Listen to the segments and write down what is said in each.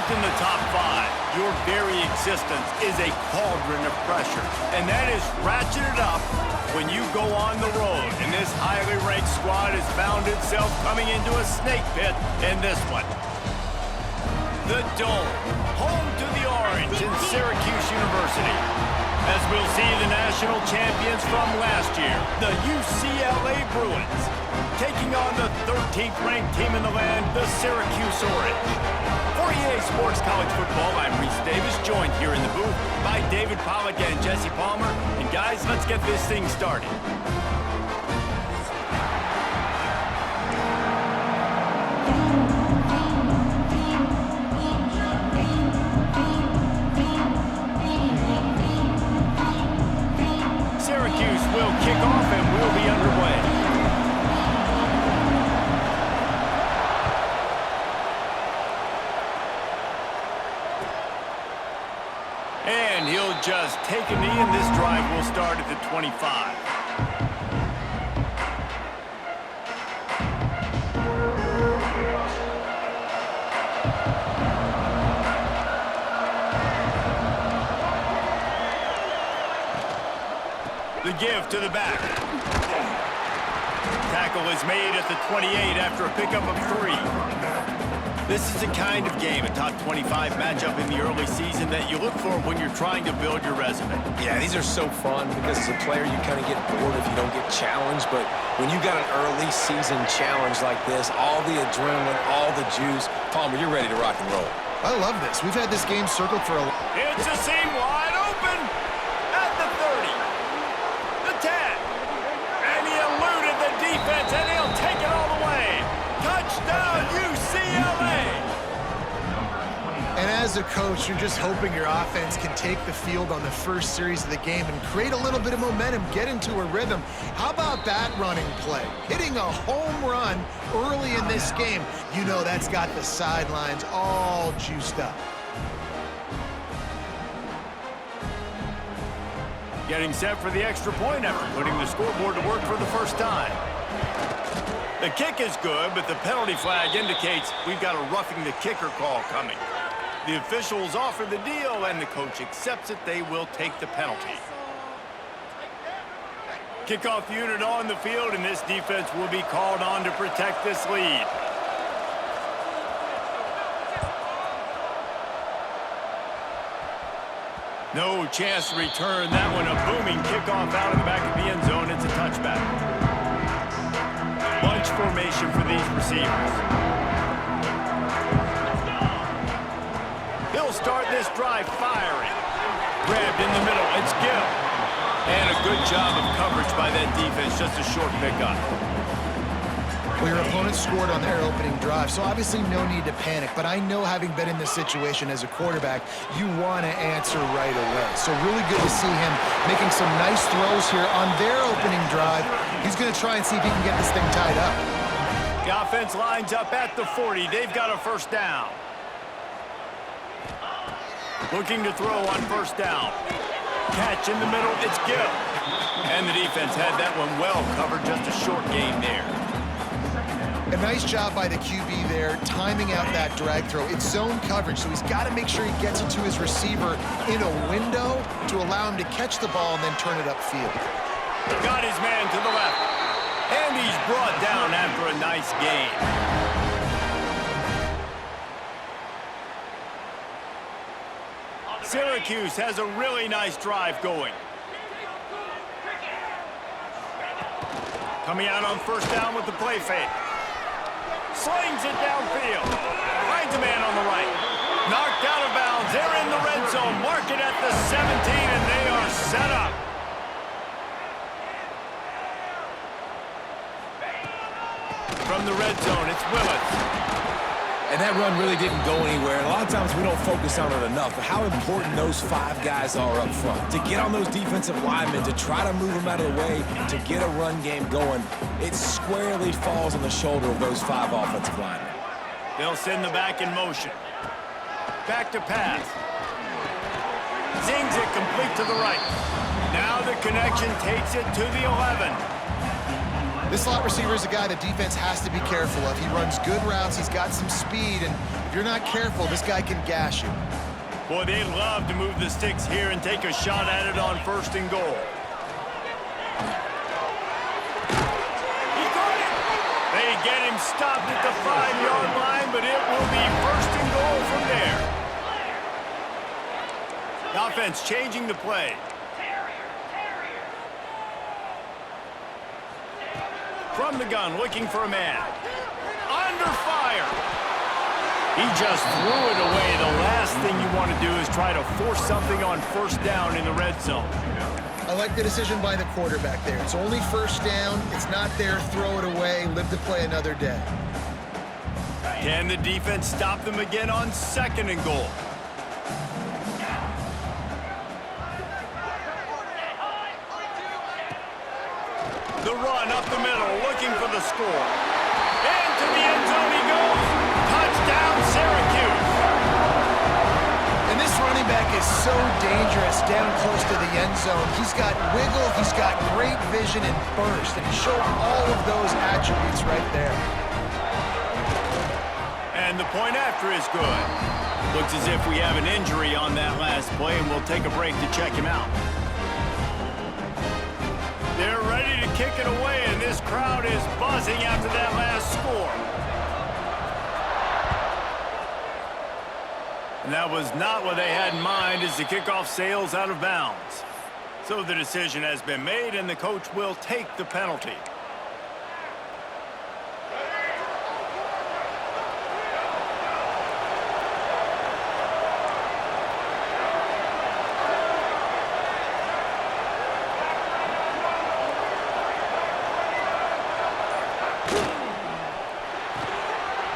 in the top five, your very existence is a cauldron of pressure. And that is ratcheted up when you go on the road. And this highly ranked squad has found itself coming into a snake pit in this one. The Dome, home to the Orange in Syracuse University. As we'll see the national champions from last year, the UCLA Bruins, taking on the 13th ranked team in the land, the Syracuse Orange. For EA Sports College Football, I'm Reese Davis, joined here in the booth by David Pollack and Jesse Palmer. And guys, let's get this thing started. Syracuse will kick off and we'll be underway. And he'll just take a knee, and this drive will start at the 25. The give to the back. Tackle is made at the 28 after a pickup of 3. This is the kind of game, a top 25 matchup in the early season, that you look for when you're trying to build your resume. Yeah, these are so fun because as a player, you kind of get bored if you don't get challenged. But when you got an early season challenge like this, all the adrenaline, all the juice, Palmer, you're ready to rock and roll. I love this. We've had this game circled for a... It's a seam wide open at the 30. The 10. And he eluded the defense, and he'll take it all the way. Touchdown, UCLA! And as a coach, you're just hoping your offense can take the field on the first series of the game and create a little bit of momentum, get into a rhythm. How about that running play? Hitting a home run early in this game. You know that's got the sidelines all juiced up. Getting set for the extra point after putting the scoreboard to work for the first time. The kick is good, but the penalty flag indicates we've got a roughing the kicker call coming. The officials offer the deal, and the coach accepts it. They will take the penalty. Kickoff unit on the field, and this defense will be called on to protect this lead. No chance to return that one. A booming kickoff out of the back of the end zone. It's a touchback. Bunch formation for these receivers. He'll start this drive firing. Grabbed in the middle. It's Gill. And a good job of coverage by that defense. Just a short pickup. Well, your opponent scored on their opening drive, so obviously no need to panic. But I know, having been in this situation as a quarterback, you want to answer right away. So really good to see him making some nice throws here on their opening drive. He's going to try and see if he can get this thing tied up. The offense lines up at the 40. They've got a first down. Looking to throw on first down. Catch in the middle. It's Gill. And the defense had that one well covered. Just a short gain there. A nice job by the QB there, timing out that drag throw. It's zone coverage, so he's got to make sure he gets it to his receiver in a window to allow him to catch the ball and then turn it upfield. Got his man to the left. And he's brought down after a nice gain. Syracuse has a really nice drive going. Coming out on first down with the play fake. Slings it downfield. Finds a man on the right. Knocked out of bounds. They're in the red zone. Mark it at the 17, and they are set up. From the red zone, it's Willis. And that run really didn't go anywhere. And a lot of times we don't focus on it enough, but how important those 5 guys are up front. To get on those defensive linemen, to try to move them out of the way, to get a run game going, it squarely falls on the shoulder of those 5 offensive linemen. They'll send the back in motion. Back to pass. Zings it complete to the right. Now the connection takes it to the 11. This slot receiver is a guy the defense has to be careful of. He runs good routes, he's got some speed, and if you're not careful, this guy can gash you. Boy, they'd love to move the sticks here and take a shot at it on 1st and goal. He got it! They get him stopped at the 5-yard line, but it will be 1st and goal from there. The offense changing the play. From the gun, looking for a man. Under fire. He just threw it away. The last thing you want to do is try to force something on 1st down in the red zone. I like the decision by the quarterback there. It's only 1st down. It's not there. Throw it away. Live to play another day. Can the defense stop them again on 2nd and goal? The run up the middle, looking for the score. Into the end zone he goes. Touchdown, Syracuse. And this running back is so dangerous down close to the end zone. He's got wiggle, he's got great vision and burst, and he showed all of those attributes right there. And the point after is good. Looks as if we have an injury on that last play, and we'll take a break to check him out. They're ready to kick it away, and this crowd is buzzing after that last score. And that was not what they had in mind as the kickoff sails out of bounds. So the decision has been made, and the coach will take the penalty.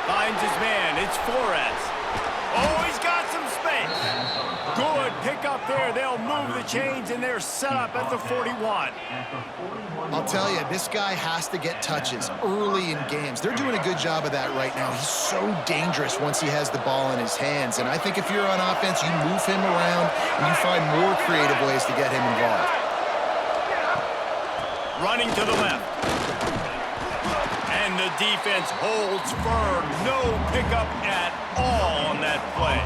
Finds his man. It's Flores. Oh, he's got some space. Good pick up there. They'll move the chains, and they're set up at the 41. I'll tell you, this guy has to get touches early in games. They're doing a good job of that right now. He's so dangerous once he has the ball in his hands. And I think if you're on offense, you move him around, and you find more creative ways to get him involved. Running to the left. And the defense holds firm. No pickup at all on that play.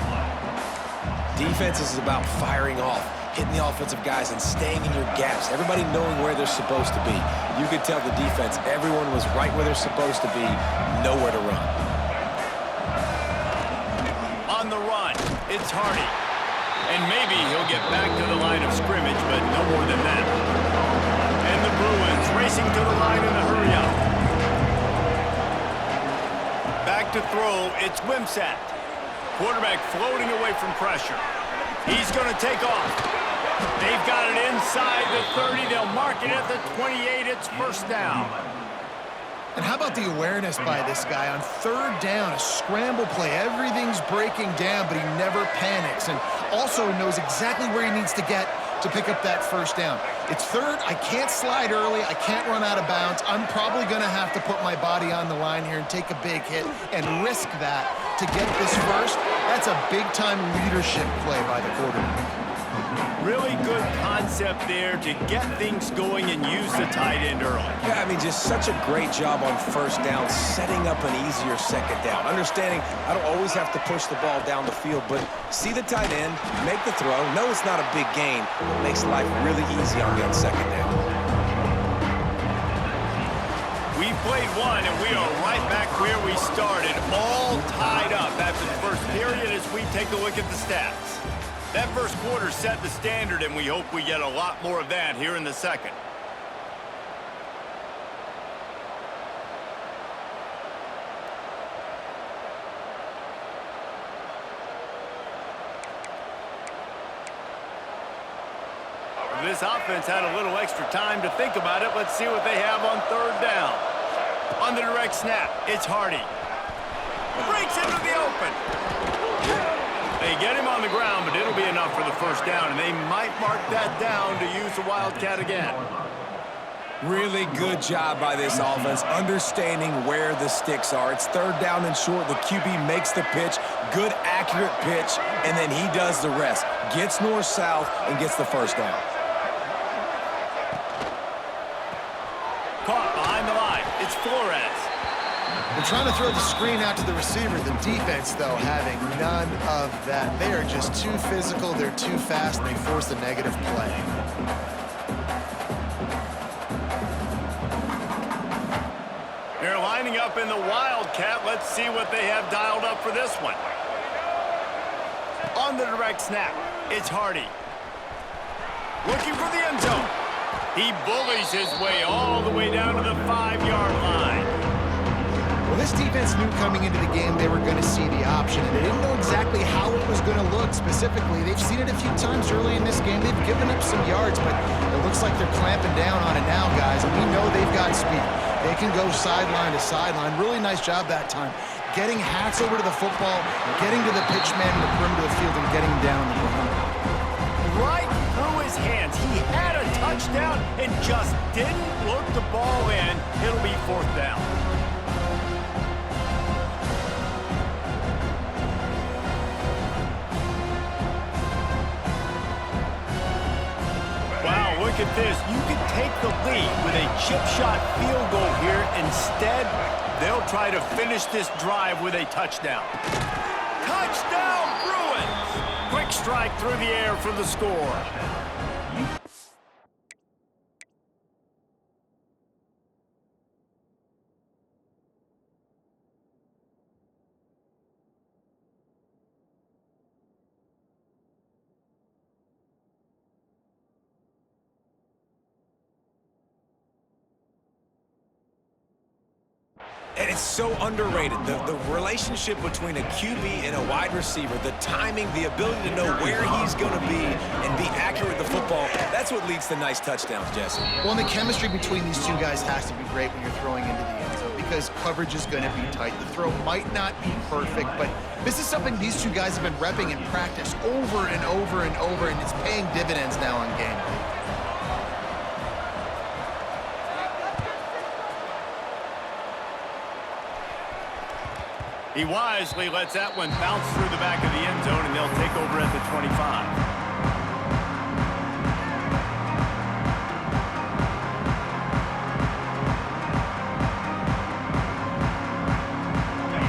Defense is about firing off, hitting the offensive guys and staying in your gaps. Everybody knowing where they're supposed to be. You could tell the defense, everyone was right where they're supposed to be, nowhere to run. On the run, it's Hardy. And maybe he'll get back to the line of scrimmage, but no more than that. And the Bruins racing to the line in a hurry-up. Back to throw, it's Wimsatt. Quarterback floating away from pressure. He's going to take off. They've got it inside the 30. They'll mark it at the 28. It's 1st down. And how about the awareness by this guy on 3rd down, a scramble play. Everything's breaking down, but he never panics, and also knows exactly where he needs to get to pick up that 1st down. It's 3rd. I can't slide early. I can't run out of bounds. I'm probably going to have to put my body on the line here and take a big hit and risk that to get this 1st. That's a big-time leadership play by the quarterback. Really good concept there to get things going and use the tight end early. Yeah, I mean, just such a great job on 1st down, setting up an easier 2nd down. Understanding I don't always have to push the ball down the field, but see the tight end, make the throw. No, it's not a big gain. It makes life really easy on me on 2nd down. We've played one, and we are right back where we started, all tied up after the 1st period as we take a look at the stats. That 1st quarter set the standard, and we hope we get a lot more of that here in the 2nd. This offense had a little extra time to think about it. Let's see what they have on 3rd down. On the direct snap, it's Hardy. Breaks into the open. They get him on the ground, but it'll be enough for the 1st down, and they might mark that down to use the Wildcat again. Really good job by this offense, understanding where the sticks are. It's 3rd down and short. The QB makes the pitch, good, accurate pitch, and then he does the rest. Gets north-south and gets the 1st down. Caught behind the line. They're trying to throw the screen out to the receiver. The defense, though, having none of that. They are just too physical, they're too fast, and they force the negative play. They're lining up in the Wildcat. Let's see what they have dialed up for this one. On the direct snap, it's Hardy. Looking for the end zone. He bullies his way all the way down to the 5-yard line. Well, this defense knew coming into the game they were going to see the option, and they didn't know exactly how it was going to look specifically. They've seen it a few times early in this game. They've given up some yards, but it looks like they're clamping down on it now, guys, and we know they've got speed. They can go sideline to sideline. Really nice job that time. Getting Hats over to the football, getting to the pitch man in the perimeter of the field, and getting down the ground. Right through his hands. He had a touchdown and just didn't look the ball in. It'll be 4th down. Wow, look at this. You could take the lead with a chip shot field goal here. Instead, they'll try to finish this drive with a touchdown. Touchdown, Bruins! Quick strike through the air for the score. And it's so underrated. The relationship between a QB and a wide receiver, the timing, the ability to know where he's going to be and be accurate with the football, that's what leads to nice touchdowns, Jesse. Well, and the chemistry between these two guys has to be great when you're throwing into the end zone because coverage is going to be tight. The throw might not be perfect, but this is something these two guys have been repping in practice over and over and over, and it's paying dividends now on game day. He wisely lets that one bounce through the back of the end zone, and they'll take over at the 25.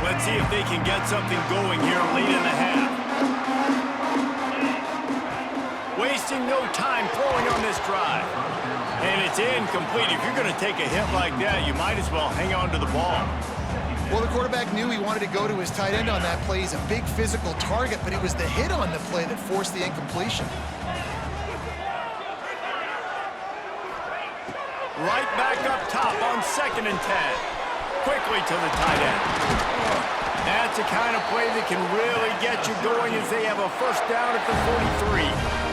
Let's see if they can get something going here late in the half. Wasting no time throwing on this drive. And it's incomplete. If you're going to take a hit like that, you might as well hang on to the ball. Well, the quarterback knew he wanted to go to his tight end on that play. He's a big physical target, but it was the hit on the play that forced the incompletion. Right back up top on 2nd and 10. Quickly to the tight end. That's the kind of play that can really get you going as they have a 1st down at the 43.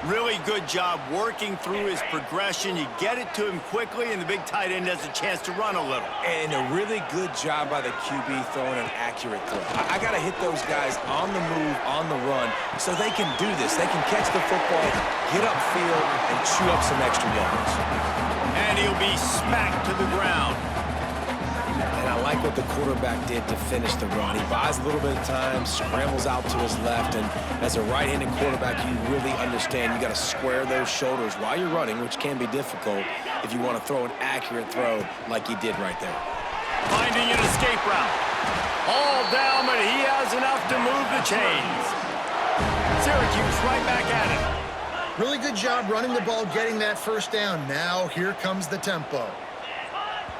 Really good job working through his progression. You get it to him quickly, and the big tight end has a chance to run a little. And a really good job by the QB throwing an accurate throw. I got to hit those guys on the move, on the run, so they can do this. They can catch the football, get upfield, and chew up some extra yards. And he'll be smacked to the ground. And I like what the quarterback did to finish the run. He buys a little bit of time, scrambles out to his left, and as a right-handed quarterback, you really understand you got to square those shoulders while you're running, which can be difficult if you want to throw an accurate throw like he did right there. Finding an escape route. All down, but he has enough to move the chains. Syracuse right back at it. Really good job running the ball, getting that 1st down. Now here comes the tempo.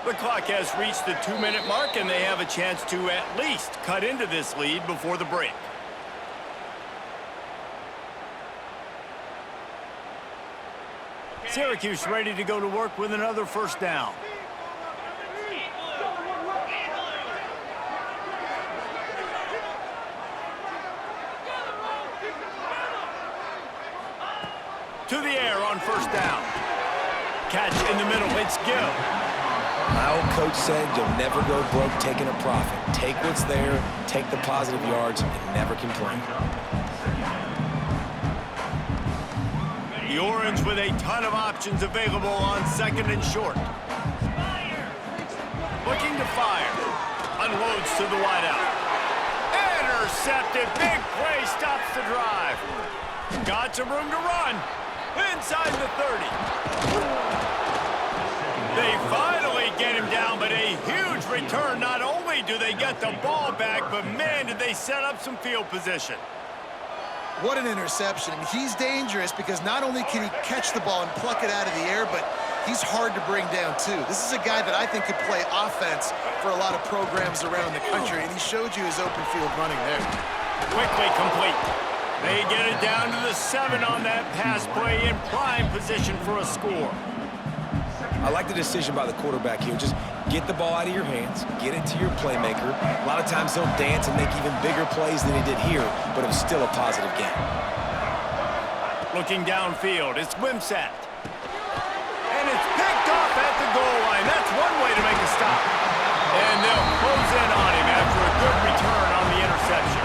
The clock has reached the 2-minute mark, and they have a chance to at least cut into this lead before the break. Syracuse ready to go to work with another 1st down. To the air on 1st down. Catch in the middle, it's Gill. My old coach said you'll never go broke taking a profit. Take what's there, take the positive yards, and never complain. The Orange with a ton of options available on 2nd and short. Looking to fire. Unloads to the wideout. Intercepted. Big play stops the drive. Got some room to run. Inside the 30. They finally get him down, but a huge return. Not only do they get the ball back, but man, did they set up some field position. What an interception. He's dangerous because not only can he catch the ball and pluck it out of the air, but he's hard to bring down, too. This is a guy that I think could play offense for a lot of programs around the country, and he showed you his open field running there. Quickly complete. They get it down to the 7 on that pass play in prime position for a score. I like the decision by the quarterback here. Just get the ball out of your hands, get it to your playmaker. A lot of times he'll dance and make even bigger plays than he did here, but it was still a positive game. Looking downfield, it's Wimsatt. And it's picked off at the goal line. That's one way to make a stop. And they'll close in on him after a good return on the interception.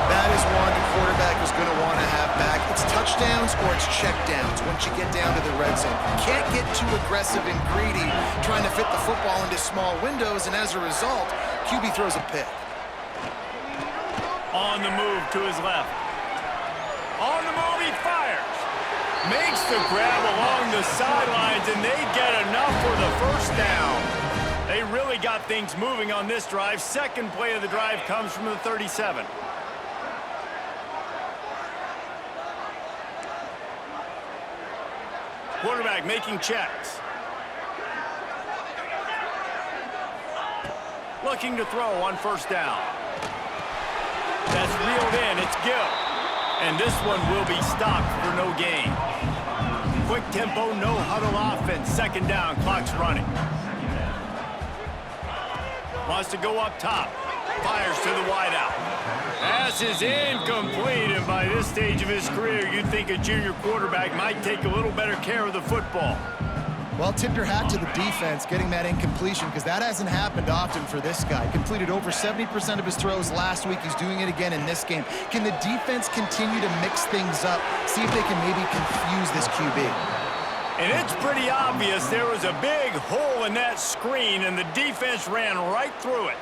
That is one the quarterback is going to want to have back. It's touchdowns or it's checkdowns once you get down to the red zone. You can't get too aggressive and greedy trying to fit the football into small windows, and as a result, QB throws a pick. On the move to his left. On the move, he fires. Makes the grab along the sidelines, and they get enough for the first down. They really got things moving on this drive. Second play of the drive comes from the 37. Quarterback making checks. Looking to throw on first down. That's reeled in. It's Gill. And this one will be stopped for no gain. Quick tempo, no huddle offense. Second down, clock's running. Wants to go up top. Fires to the wideout. Pass is incomplete, and by this stage of his career, you'd think a junior quarterback might take a little better care of the football. Well, tip your hat to the defense getting that incompletion because that hasn't happened often for this guy. Completed over 70% of his throws last week. He's doing it again in this game. Can the defense continue to mix things up, see if they can maybe confuse this QB? And it's pretty obvious there was a big hole in that screen, and the defense ran right through it.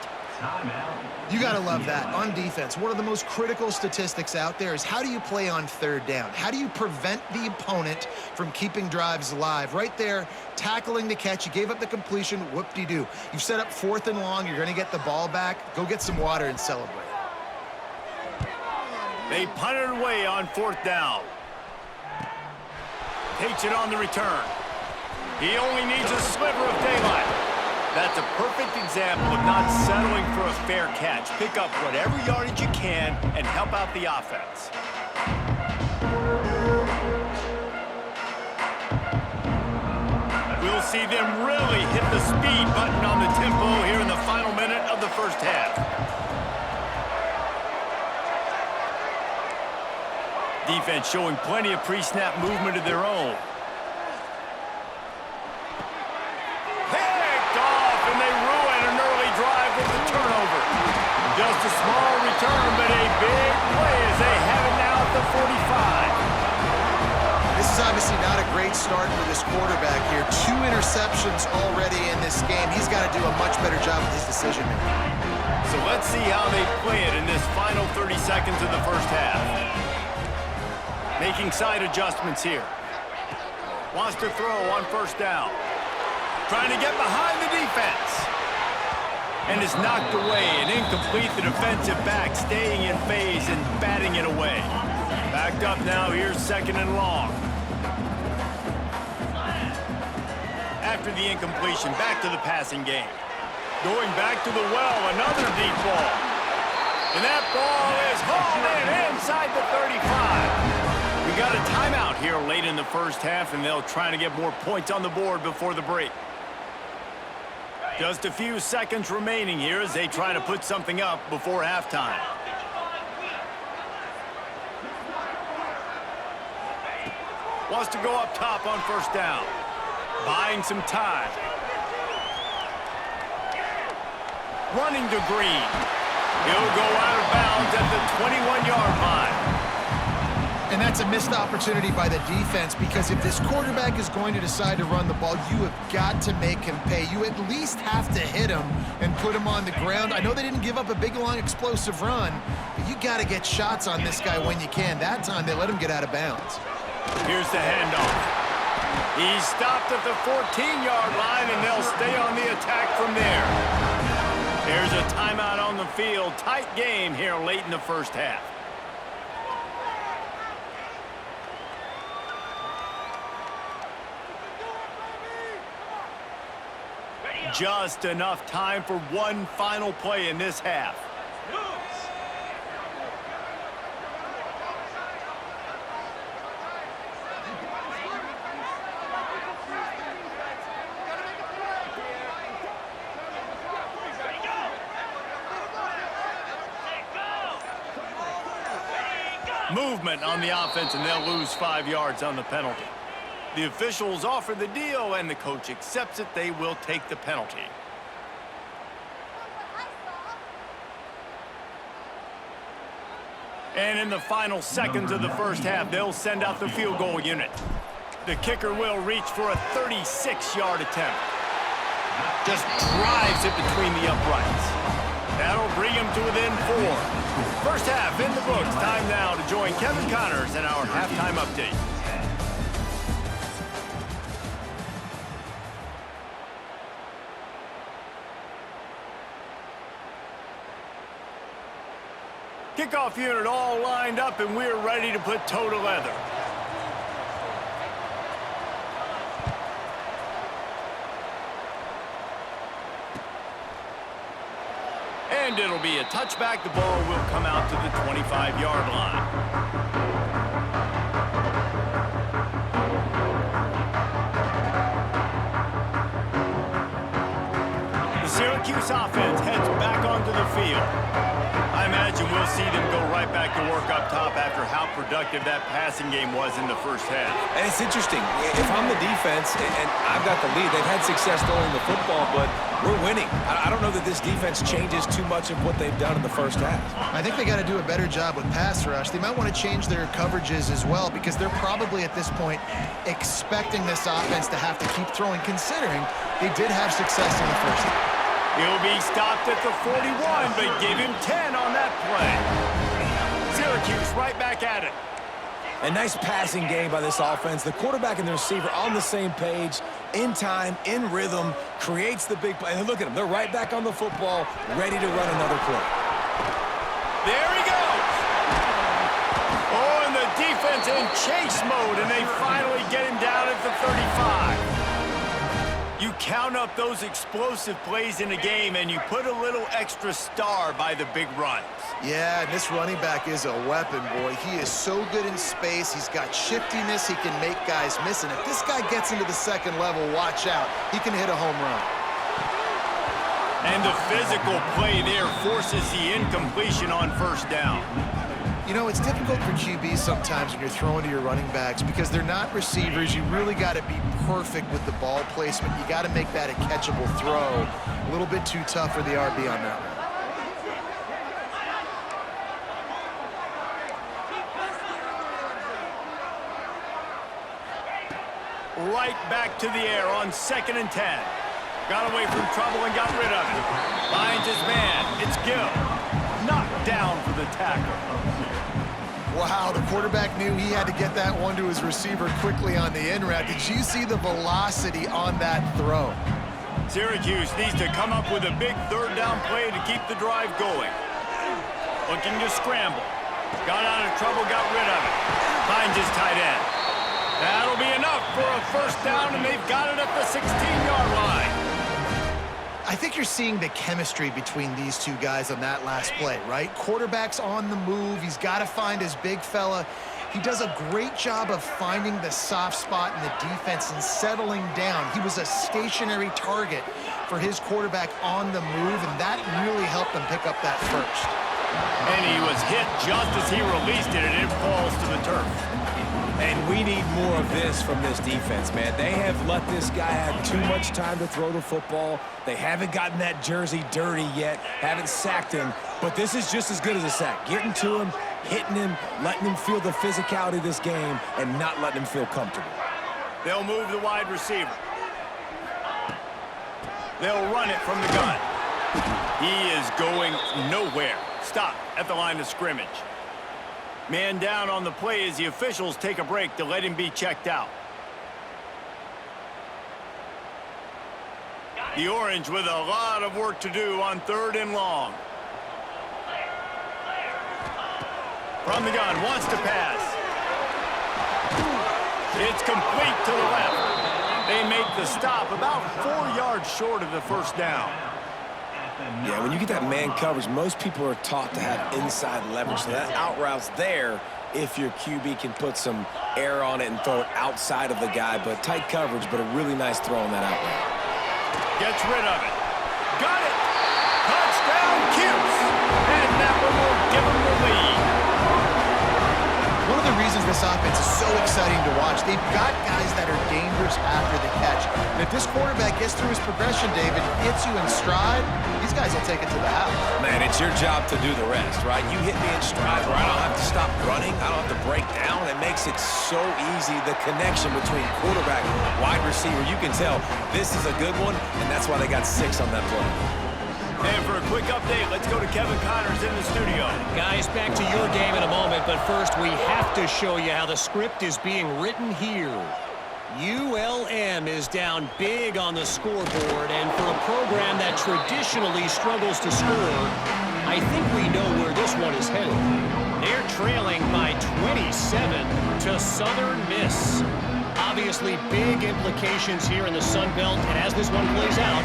You got to love that. On defense, one of the most critical statistics out there is how do you play on third down? How do you prevent the opponent from keeping drives alive? Right there, tackling the catch. You gave up the completion. Whoop-de-doo. You've set up 4th and long. You're going to get the ball back. Go get some water and celebrate. They punted away on 4th down. Takes it on the return. He only needs a sliver of daylight. That's a perfect example of not settling for a fair catch. Pick up whatever yardage you can and help out the offense. We'll see them really hit the speed button on the tempo here in the final minute of the first half. Defense showing plenty of pre-snap movement of their own. Just a small return, but a big play as they have it now at the 45. This is obviously not a great start for this quarterback here. 2 interceptions already in this game. He's got to do a much better job with his decision-making. So let's see how they play it in this final 30 seconds of the first half. Making side adjustments here. Wants to throw on first down. Trying to get behind the defense. And is knocked away and incomplete. The defensive back staying in phase and batting it away. Backed up now, here's 2nd and long. After the incompletion, back to the passing game. Going back to the well, another deep ball. And that ball is hauled in inside the 35. We got a timeout here late in the first half, and they'll try to get more points on the board before the break. Just a few seconds remaining here as they try to put something up before halftime. Wants to go up top on first down. Buying some time. Running to Green. He'll go out of bounds at the 21-yard line. And that's a missed opportunity by the defense because if this quarterback is going to decide to run the ball, you have got to make him pay. You at least have to hit him and put him on the ground. I know they didn't give up a big, long, explosive run, but you got to get shots on this guy when you can. That time, they let him get out of bounds. Here's the handoff. He's stopped at the 14-yard line, and they'll stay on the attack from there. There's a timeout on the field. Tight game here late in the first half. Just enough time for one final play in this half. Movement on the offense, and they'll lose 5 yards on the penalty. The officials offer the deal, and the coach accepts it. They will take the penalty. And in the final seconds of the first half, they'll send out the field goal unit. The kicker will reach for a 36-yard attempt. Just drives it between the uprights. That'll bring him to within 4. First half in the books. Time now to join Kevin Connors in our halftime update. Kickoff unit all lined up, and we're ready to put toe to leather. And it'll be a touchback. The ball will come out to the 25-yard line. The Syracuse offense heads back onto the field. I imagine we'll see them go right back to work up top after how productive that passing game was in the first half. And it's interesting. If I'm the defense and I've got the lead, they've had success throwing the football, but we're winning. I don't know that this defense changes too much of what they've done in the first half. I think they got to do a better job with pass rush. They might want to change their coverages as well, because they're probably at this point expecting this offense to have to keep throwing, considering they did have success in the first half. He'll be stopped at the 41, but give him 10 on that play. Syracuse right back at it. A nice passing game by this offense. The quarterback and the receiver on the same page, in time, in rhythm, creates the big play. And look at them. They're right back on the football, ready to run another play. There he goes. Oh, and the defense in chase mode, and they finally get him down at the 35. You count up those explosive plays in a game, and you put a little extra star by the big runs. Yeah, and this running back is a weapon, boy. He is so good in space. He's got shiftiness. He can make guys miss. And if this guy gets into the second level, watch out. He can hit a home run. And the physical play there forces the incompletion on first down. You know, it's difficult for QBs sometimes when you're throwing to your running backs because they're not receivers. You really got to be perfect with the ball placement. You got to make that a catchable throw. A little bit too tough for the RB on that one. Right back to the air on 2nd and 10. Got away from trouble and got rid of it. Finds his man. It's Gill. Knocked down for the tackle. Wow, the quarterback knew he had to get that one to his receiver quickly on the in route. Did you see the velocity on that throw? Syracuse needs to come up with a big third down play to keep the drive going. Looking to scramble. Got out of trouble, got rid of it. Finds his tight end. That'll be enough for a first down, and they've got it at the 16-yard line. I think you're seeing the chemistry between these two guys on that last play, right? Quarterback's on the move. He's got to find his big fella. He does a great job of finding the soft spot in the defense and settling down. He was a stationary target for his quarterback on the move, and that really helped them pick up that first. And he was hit just as he released it, and it falls to the turf. And we need more of this from this defense, man. They have let this guy have too much time to throw the football. They haven't gotten that jersey dirty yet, haven't sacked him. But this is just as good as a sack. Getting to him, hitting him, letting him feel the physicality of this game, and not letting him feel comfortable. They'll move the wide receiver. They'll run it from the gun. He is going nowhere. Stop at the line of scrimmage. Man down on the play as the officials take a break to let him be checked out. The Orange with a lot of work to do on 3rd and long. From the gun, wants to pass. It's complete to the left. They make the stop about 4 yards short of the first down. Yeah, when you get that man coverage, most people are taught to have inside leverage. So that out route's there if your QB can put some air on it and throw it outside of the guy. But tight coverage, but a really nice throw on that out route. Gets rid of it. Got it. Touchdown, Cuse. And that one will give them the lead. One of the reasons this offense is so exciting to watch, they've got guys that are dangerous after the catch. And if this quarterback gets through his progression, David, hits you in stride, these guys will take it to the house. Man, it's your job to do the rest, right? You hit me in stride where I don't have to stop running. I don't have to break down. It makes it so easy. The connection between quarterback and wide receiver, you can tell this is a good one, and that's why they got 6 on that play. And for a quick update, let's go to Kevin Connors in the studio. Guys, back to your game in a moment, but first we have to show you how the script is being written here. ULM is down big on the scoreboard, and for a program that traditionally struggles to score, I think we know where this one is headed. They're trailing by 27 to Southern Miss. Obviously, big implications here in the Sun Belt, and as this one plays out,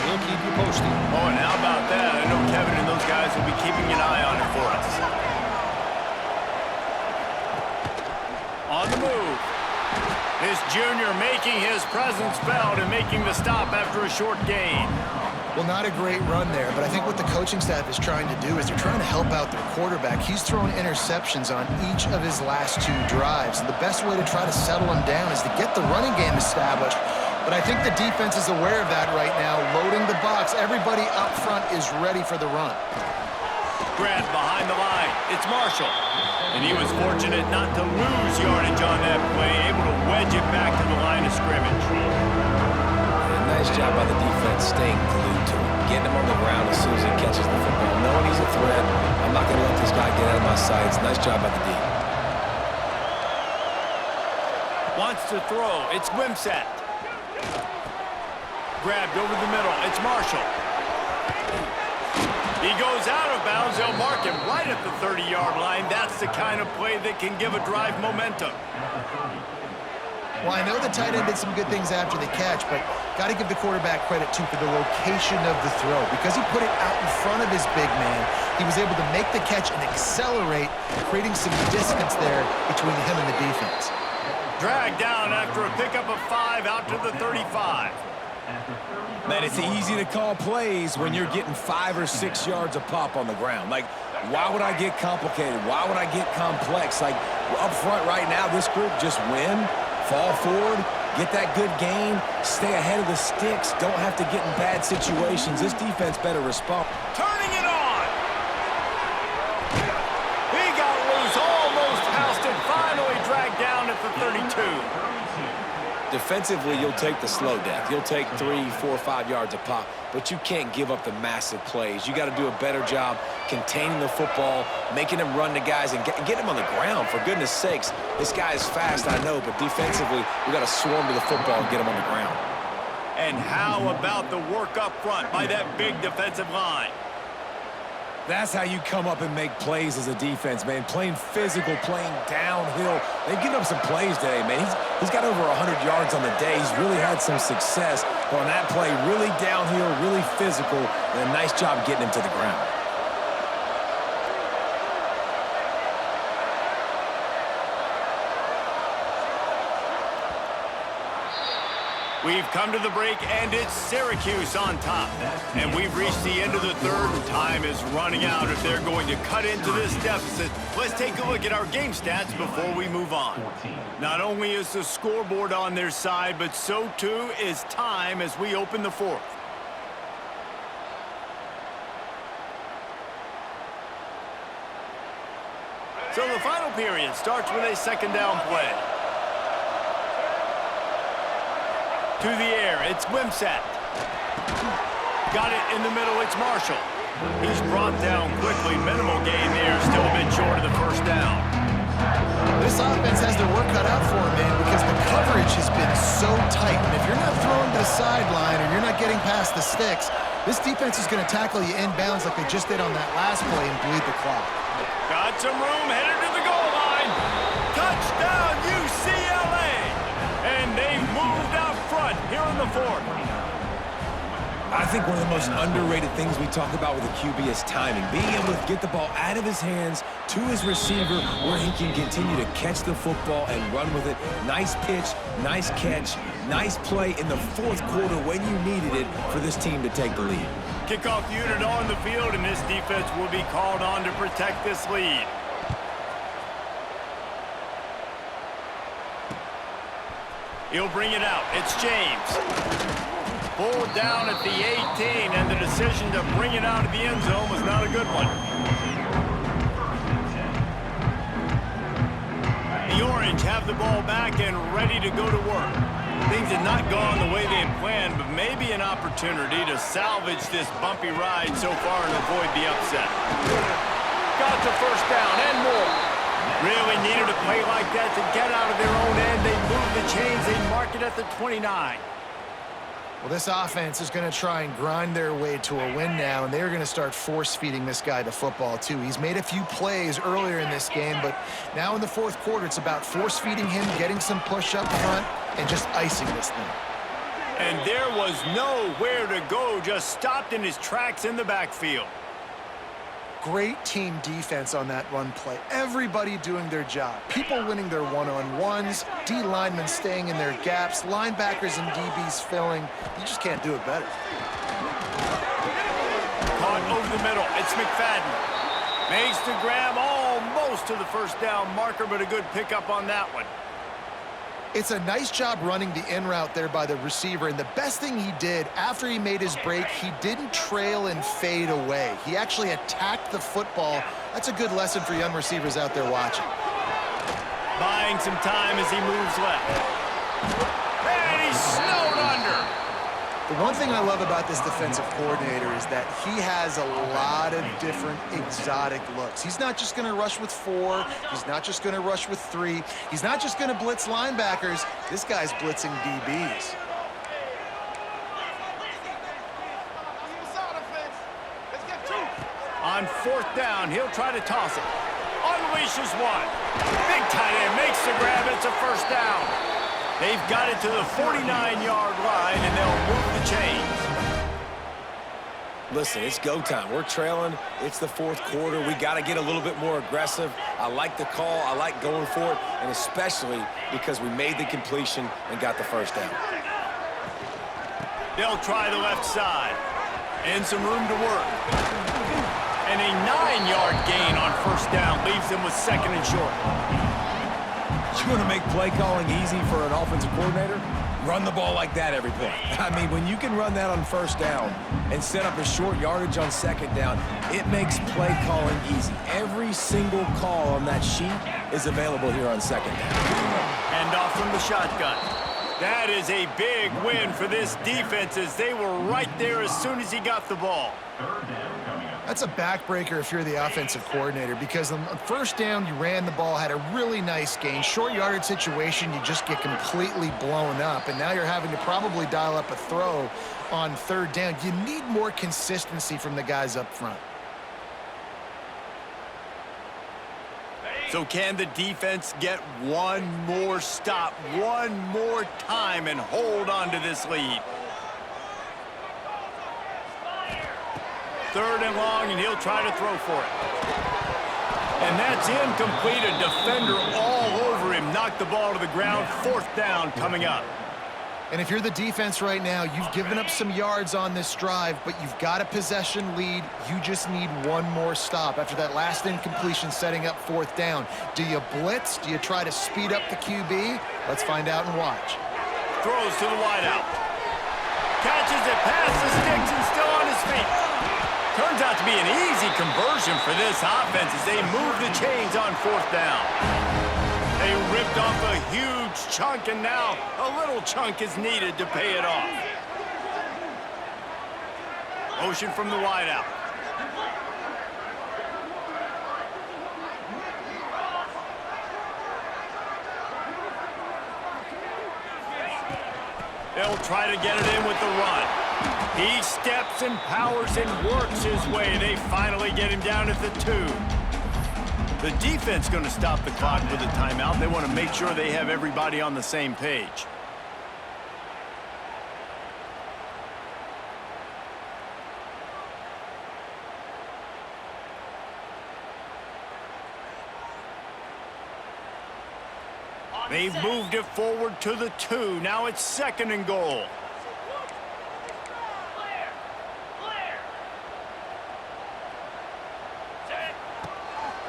we'll keep you posted. Oh, and how about that? I know Kevin and those guys will be keeping an eye on it for us. On the move. This junior making his presence felt and making the stop after a short gain. Well, not a great run there, but I think what the coaching staff is trying to do is they're trying to help out their quarterback. He's thrown interceptions on each of his last 2 drives, and the best way to try to settle him down is to get the running game established. But I think the defense is aware of that right now, loading the box. Everybody up front is ready for the run. Grant behind the line. It's Marshall. And he was fortunate not to lose yardage on that play, able to wedge it back to the line of scrimmage. And nice job by the defense staying glued to him, getting him on the ground as soon as he catches the football. Knowing he's a threat, I'm not going to let this guy get out of my sights. Nice job by the D. Wants to throw. It's Wimsatt. Grabbed over the middle. It's Marshall. He goes out of bounds. They'll mark him right at the 30-yard line. That's the kind of play that can give a drive momentum. Well, I know the tight end did some good things after the catch, but got to give the quarterback credit, too, for the location of the throw. Because he put it out in front of his big man, he was able to make the catch and accelerate, creating some distance there between him and the defense. Dragged down after a pickup of 5 out to the 35. Man, it's easy to call plays when you're getting 5 or 6 yards a pop on the ground. Like, why would I get complicated? Why would I get complex? Like, up front right now, this group just win, fall forward, get that good gain, stay ahead of the sticks, don't have to get in bad situations. This defense better respond. Turning it on. He got loose, almost passed it, finally dragged down at the 32. Defensively, you'll take the slow death. You'll take 3, 4, 5 yards a pop, but you can't give up the massive plays. You got to do a better job containing the football, making him run to guys, and get him on the ground, for goodness sakes. This guy is fast, I know, but defensively, we got to swarm to the football and get him on the ground. And how about the work up front by that big defensive line? That's how you come up and make plays as a defense, man. Playing physical, playing downhill. They've given up some plays today, man. He's got over 100 yards on the day. He's really had some success. But on that play, really downhill, really physical, and a nice job getting him to the ground. We've come to the break, and it's Syracuse on top. And we've reached the end of the third, and time is running out if they're going to cut into this deficit. Let's take a look at our game stats before we move on. Not only is the scoreboard on their side, but so too is time as we open the fourth. So the final period starts with a second down play. To the air, it's Wimsatt. Got it in the middle, it's Marshall. He's brought down quickly. Minimal gain there, still a bit short of the first down. This offense has their work cut out for them, man, because the coverage has been so tight. And if you're not throwing to the sideline or you're not getting past past the sticks. This defense is going to tackle you inbounds like they just did on that last play and bleed the clock. Got some room, headed to the goal line. Touchdown, UCLA! And they've moved out front here in the fourth. I think one of the most underrated things we talk about with a QB is timing. Being able to get the ball out of his hands to his receiver where he can continue to catch the football and run with it. Nice pitch, nice catch, nice play in the fourth quarter when you needed it for this team to take the lead. Kickoff unit on the field, and this defense will be called on to protect this lead. He'll bring it out. It's James. Pulled down at the 18, and the decision to bring it out of the end zone was not a good one. The Orange have the ball back and ready to go to work. Things had not gone the way they had planned, but maybe an opportunity to salvage this bumpy ride so far and avoid the upset. Got the first down and more. Really needed a play like that to get out of their own end. They move the chains. They mark it at the 29. Well, this offense is going to try and grind their way to a win now, and they're going to start force-feeding this guy the football, too. He's made a few plays earlier in this game, but now in the fourth quarter, it's about force-feeding him, getting some push up front, and just icing this thing. And there was nowhere to go, just stopped in his tracks in the backfield. Great team defense on that run play. Everybody doing their job. People winning their one-on-ones, D linemen staying in their gaps, linebackers and DBs filling. You just can't do it better. Caught over the middle. It's McFadden. Makes the grab almost to the first down marker, but a good pickup on that one. It's a nice job running the in route there by the receiver, and the best thing he did after he made his break, he didn't trail and fade away. He actually attacked the football. That's a good lesson for young receivers out there watching. Buying some time as he moves left. And he's snowed under. The one thing I love about this defensive coordinator is that he has a lot of different exotic looks. He's not just going to rush with 4. He's not just going to rush with 3. He's not just going to blitz linebackers. This guy's blitzing DBs. On fourth down, he'll try to toss it. Unleashes one. Big tight end makes the grab. It's a first down. They've got it to the 49-yard line, and they'll move the chains. Listen, it's go time. We're trailing. It's the fourth quarter. We got to get a little bit more aggressive. I like the call. I like going for it, and especially because we made the completion and got the first down. They'll try the left side. And some room to work. And a 9-yard gain on first down leaves them with second and short. You want to make play calling easy for an offensive coordinator? Run the ball like that every play. I mean, when you can run that on first down and set up a short yardage on second down, it makes play calling easy. Every single call on that sheet is available here on second down. And off from the shotgun. That is a big win for this defense as they were right there as soon as he got the ball. That's a backbreaker if you're the offensive coordinator, because on first down, you ran the ball, had a really nice gain. Short yardage situation, you just get completely blown up, and now you're having to probably dial up a throw on third down. You need more consistency from the guys up front. So can the defense get one more stop, one more time, and hold on to this lead? Third and long, and he'll try to throw for it. And that's incomplete. A defender all over him. Knocked the ball to the ground. Fourth down coming up. And if you're the defense right now, you've given up some yards on this drive, but you've got a possession lead. You just need one more stop after that last incompletion setting up fourth down. Do you blitz? Do you try to speed up the QB? Let's find out and watch. Throws to the wideout. Catches it past the sticks and still on his feet. Turns out to be an easy conversion for this offense as they move the chains on fourth down. They ripped off a huge chunk, and now a little chunk is needed to pay it off. Motion from the wideout. They'll try to get it in with the run. He steps and powers and works his way. They finally get him down at the 2. The defense going to stop the clock with a timeout. They want to make sure they have everybody on the same page. They've moved it forward to the 2. Now it's 2nd and goal.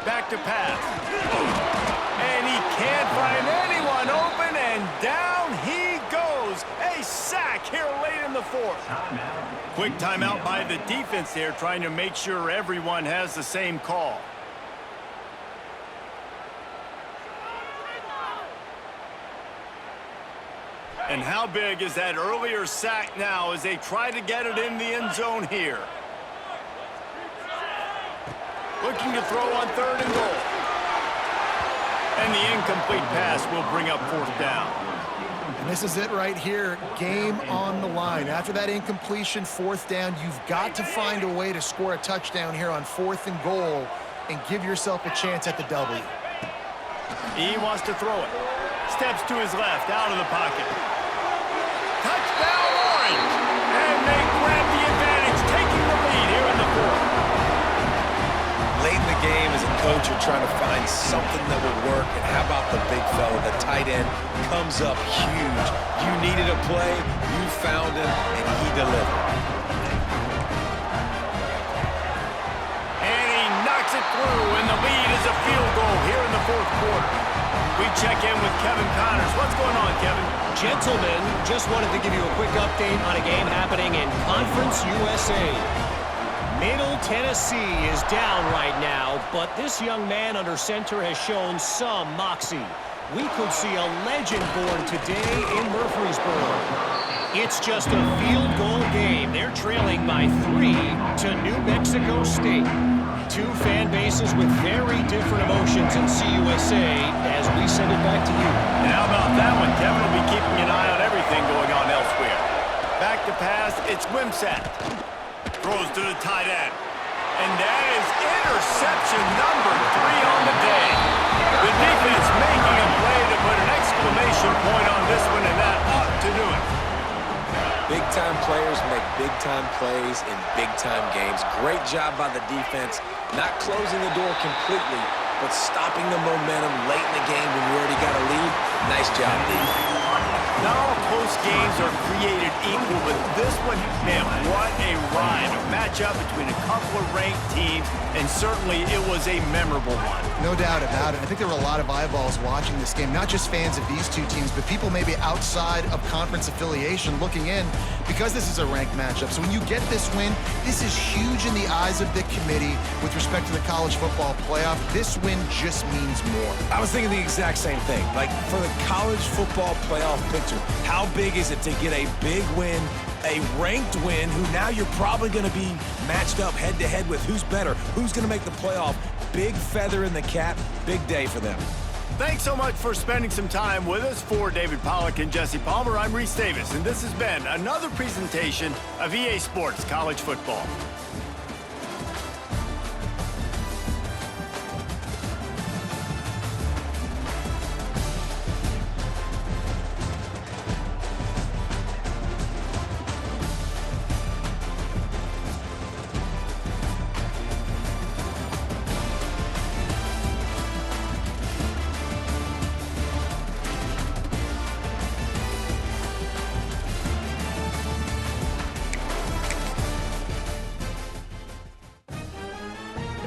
Back to pass. And he can't find anyone open, and down he goes. A sack here late in the 4th. Quick timeout by the defense there, trying to make sure everyone has the same call. And how big is that earlier sack now as they try to get it in the end zone here? Looking to throw on 3rd and goal. And the incomplete pass will bring up 4th down. And this is it right here. Game on the line. After that incompletion, 4th down, you've got to find a way to score a touchdown here on 4th and goal and give yourself a chance at the W. He wants to throw it. Steps to his left, out of the pocket. Touchdown, Orange! And they grab the advantage, taking the lead here in the 4th. Late in the game, as a coach, you're trying to find something that will work. And how about the big fella, the tight end, comes up huge. You needed a play, you found him, and he delivered. And he knocks it through, and the lead is a field goal here in the 4th quarter. We check in with Kevin Connors. What's going on, Kevin? Gentlemen, just wanted to give you a quick update on a game happening in Conference USA. Middle Tennessee is down right now, but this young man under center has shown some moxie. We could see a legend born today in Murfreesboro. It's just a field goal game. They're trailing by 3 to New Mexico State. 2 fan bases with very different emotions in CUSA as we send it back to you. And how about that one? Kevin will be keeping an eye on everything going on elsewhere. Back to pass, it's Wimsatt. Throws to the tight end. And that is interception number 3 on the day. The defense making a play to put an exclamation point on this one, and that ought to do it. Big-time players make big-time plays in big-time games. Great job by the defense, not closing the door completely, but stopping the momentum late in the game when you already got a lead. Nice job, Lee. Not all close games are created equal, but this one, man, what a ride. A matchup between a couple of ranked teams, and certainly it was a memorable one. No doubt about it. I think there were a lot of eyeballs watching this game, not just fans of these 2 teams, but people maybe outside of conference affiliation looking in because this is a ranked matchup. So when you get this win, this is huge in the eyes of the committee with respect to the college football playoff. This win just means more. I was thinking the exact same thing. Like, for the college football playoff picture, how big is it to get a big win, a ranked win, who now you're probably going to be matched up head-to-head with who's better, who's going to make the playoff. Big feather in the cap, big day for them. Thanks so much for spending some time with us. For David Pollack and Jesse Palmer, I'm Reese Davis, and this has been another presentation of EA Sports College Football.